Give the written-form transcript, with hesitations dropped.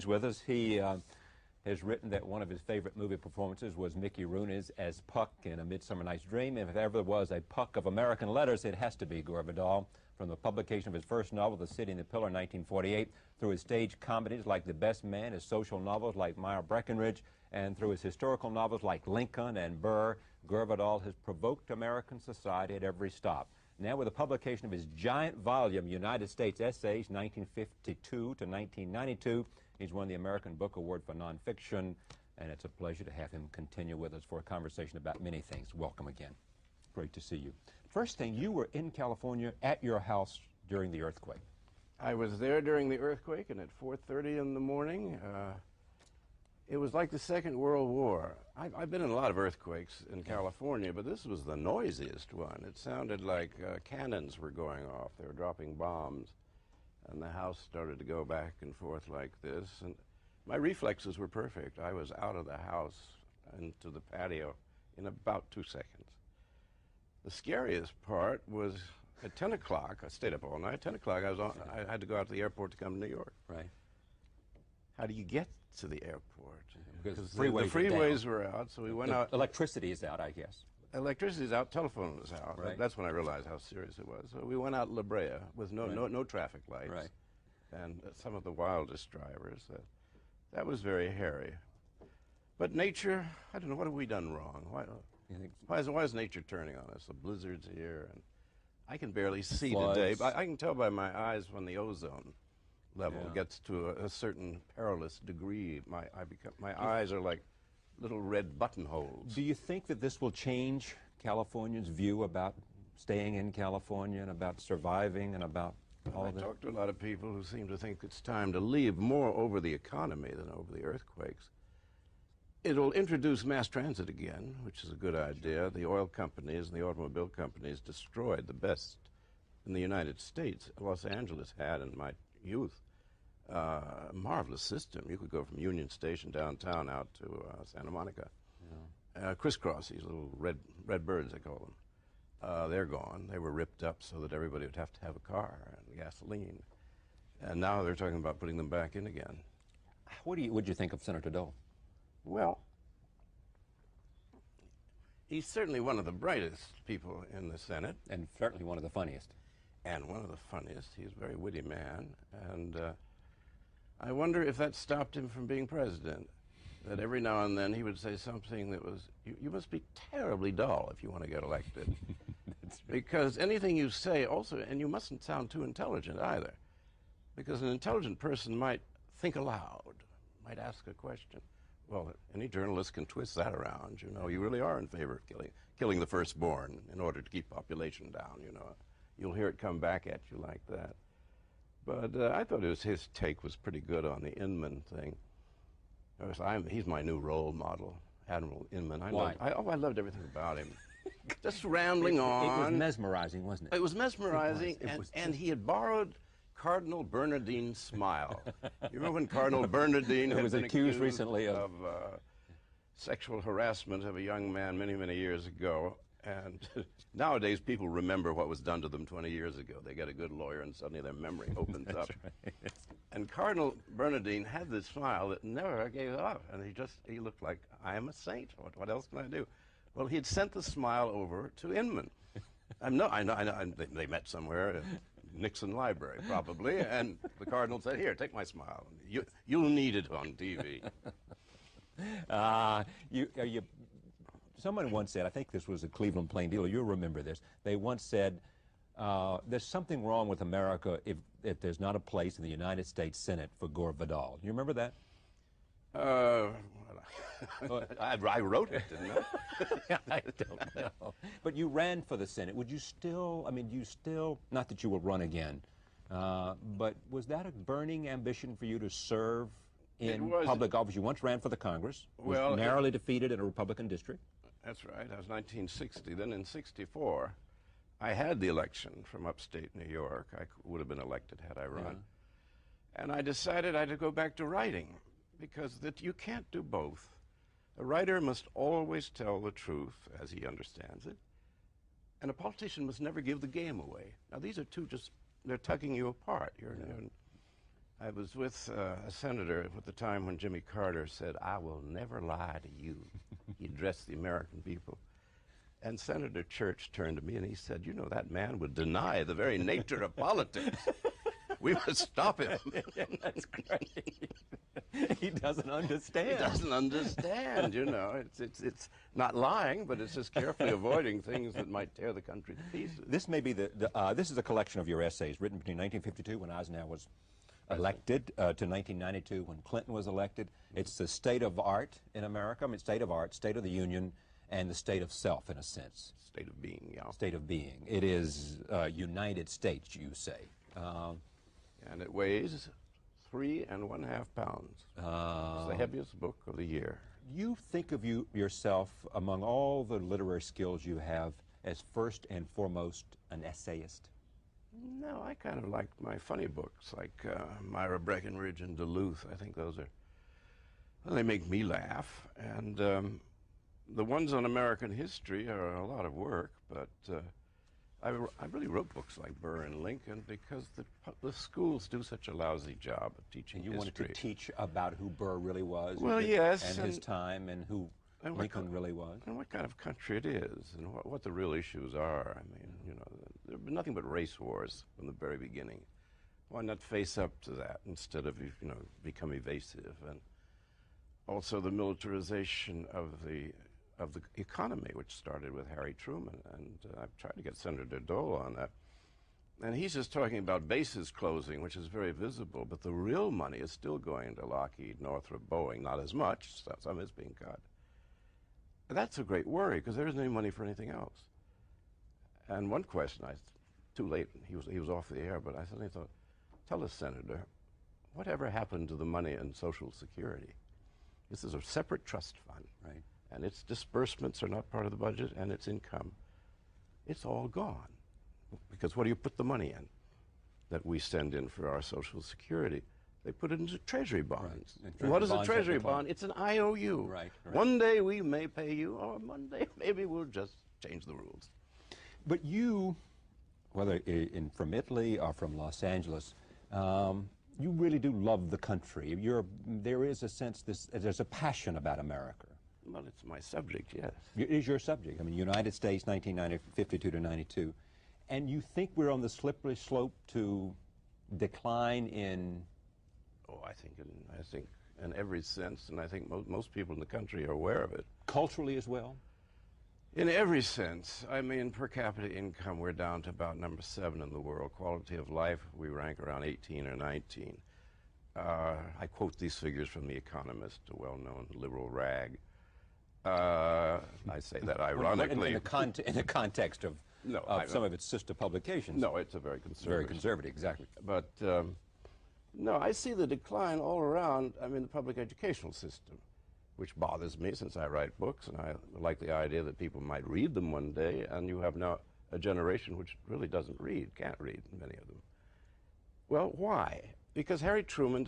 With us. He has written that one of his favorite movie performances was Mickey Rooney's as Puck in A Midsummer Night's Dream. If there ever was a Puck of American letters, it has to be Gore Vidal. From the publication of his first novel, The City and the Pillar, in 1948, through his stage comedies like The Best Man, his social novels like Meyer Breckinridge, and through his historical novels like Lincoln and Burr, Gore Vidal has provoked American society at every stop. Now, with the publication of his giant volume, United States Essays, 1952 to 1992, he's won the American Book Award for Nonfiction, and it's a pleasure to have him continue with us for a conversation about many things. Welcome again. Great to see you. First thing, you were in California at your house during the earthquake. I was there during the earthquake, and at 4:30 in the morning, it was like the Second World War. I've been in a lot of earthquakes in California, but this was the noisiest one. It sounded like cannons were going off. They were dropping bombs. And the house started to go back and forth like this. And my reflexes were perfect. I was out of the house into the patio in about 2 seconds. The scariest part was at 10 o'clock. I stayed up all night. 10 o'clock, I had to go out to the airport to come to New York. Right. How do you get to the airport? Because the freeways were out, so we went out. Electricity is out, I guess. Electricity's out, telephone was out. Right. That's when I realized how serious it was. So we went out La Brea with no traffic lights. Right. And some of the wildest drivers. That was very hairy. But nature, I don't know, what have we done wrong? Why is nature turning on us? The blizzards here, and I can barely see today. But I can tell by my eyes when the ozone level gets to a certain perilous degree. My eyes are like little red buttonholes. Do you think that this will change Californians' view about staying in California and about surviving and about all that? I talked to a lot of people who seem to think it's time to leave more over the economy than over the earthquakes. It'll introduce mass transit again, which is a good idea. The oil companies and the automobile companies destroyed the best in the United States. Los Angeles had in my youth a marvelous system. You could go from Union Station downtown out to Santa Monica. Yeah. Crisscross, these little red birds, they call them. They're gone. They were ripped up so that everybody would have to have a car and gasoline. And now they're talking about putting them back in again. What would you think of Senator Dole? Well, he's certainly one of the brightest people in the Senate. And certainly one of the funniest. And one of the funniest. He's a very witty man. And I wonder if that stopped him from being president. That every now and then he would say something that was, you must be terribly dull if you want to get elected. That's right. Because anything you say also, and you mustn't sound too intelligent either. Because an intelligent person might think aloud, might ask a question. Well, any journalist can twist that around, you know. You really are in favor of killing the firstborn in order to keep population down, you know. You'll hear it come back at you like that. But I thought his take was pretty good on the Inman thing. He's my new role model, Admiral Inman. I loved everything about him. Just rambling on. It was mesmerizing, wasn't it? It was mesmerizing, and he had borrowed Cardinal Bernardine's smile. You remember when Cardinal Bernardine was been accused recently of sexual harassment of a young man many, many years ago? And nowadays, people remember what was done to them 20 years ago. They get a good lawyer, and suddenly their memory opens up. Right. And Cardinal Bernardine had this smile that never gave up. And he looked like, I am a saint. What else can I do? Well, he had sent the smile over to Inman. I know. They met somewhere at Nixon Library, probably. And the Cardinal said, here, take my smile. You'll need it on TV. Someone once said, I think this was a Cleveland Plain Dealer, you'll remember this, they once said, there's something wrong with America if there's not a place in the United States Senate for Gore Vidal. You remember that? I wrote it, didn't I? I don't know. But you ran for the Senate. Would you still, not that you will run again, but was that a burning ambition for you to serve in public office? You once ran for the Congress, was narrowly defeated in a Republican district. That's right. That was 1960. Then in 64, I had the election from upstate New York. I would have been elected had I run. Yeah. And I decided I had to go back to writing because you can't do both. A writer must always tell the truth as he understands it. And a politician must never give the game away. Now, these are two they're tugging you apart. I was with a senator at the time when Jimmy Carter said, "I will never lie to you." He addressed the American people. And Senator Church turned to me and he said, "You know, that man would deny the very nature of politics. We must stop him." That's great. He doesn't understand. He doesn't understand, you know. It's not lying, but it's just carefully avoiding things that might tear the country to pieces. This may be this is a collection of your essays written between 1952, when Eisenhower was elected, to 1992, when Clinton was elected. It's the state of art in America. I mean, state of art, state of the union, and the state of self, in a sense. State of being, yeah. State of being. It is United States, you say. And it weighs 3.5 pounds. It's the heaviest book of the year. You think of yourself, among all the literary skills you have, as first and foremost an essayist? No, I kind of like my funny books, like Myra Breckinridge and Duluth. I think those are, well, they make me laugh. And the ones on American history are a lot of work, but I really wrote books like Burr and Lincoln because the schools do such a lousy job of teaching history. You wanted to teach about who Burr really was, well, yes, and his time, and who Lincoln really was, and what kind of country it is, and what the real issues are. I mean, you know, there have been nothing but race wars from the very beginning. Why not face up to that instead of, you know, become evasive? And also the militarization of the economy, which started with Harry Truman, and I've tried to get Senator Dole on that. And he's just talking about bases closing, which is very visible, but the real money is still going to Lockheed, Northrop, Boeing, not as much, some is being cut. That's a great worry, because there isn't any money for anything else. And one question, too late, he was off the air, but I suddenly thought, tell us, Senator, whatever happened to the money in Social Security? This is a separate trust fund. Right. And its disbursements are not part of the budget, and its income, it's all gone. Because what do you put the money in that we send in for our Social Security? They put it into Treasury bonds. Right. What is a Treasury bond? It's an IOU. Right, right. One day we may pay you, or one day maybe we'll just change the rules. But you, whether from Italy or from Los Angeles, you really do love the country. There is a sense, there's a passion about America. Well, it's my subject, yes. It is your subject. I mean, United States, 1952 to 92. And you think we're on the slippery slope to decline in... Oh, I think in every sense, and I think most people in the country are aware of it. Culturally as well? In every sense. I mean, per capita income, we're down to about number 7 in the world. Quality of life, we rank around 18 or 19. I quote these figures from The Economist, a well-known liberal rag. I say that ironically. In the context of, some of its sister publications. No, it's a very conservative. Very conservative, exactly. But, no, I see the decline all around, I mean, the public educational system, which bothers me since I write books, and I like the idea that people might read them one day, and you have now a generation which really doesn't read, can't read, many of them. Well, why? Because Harry Truman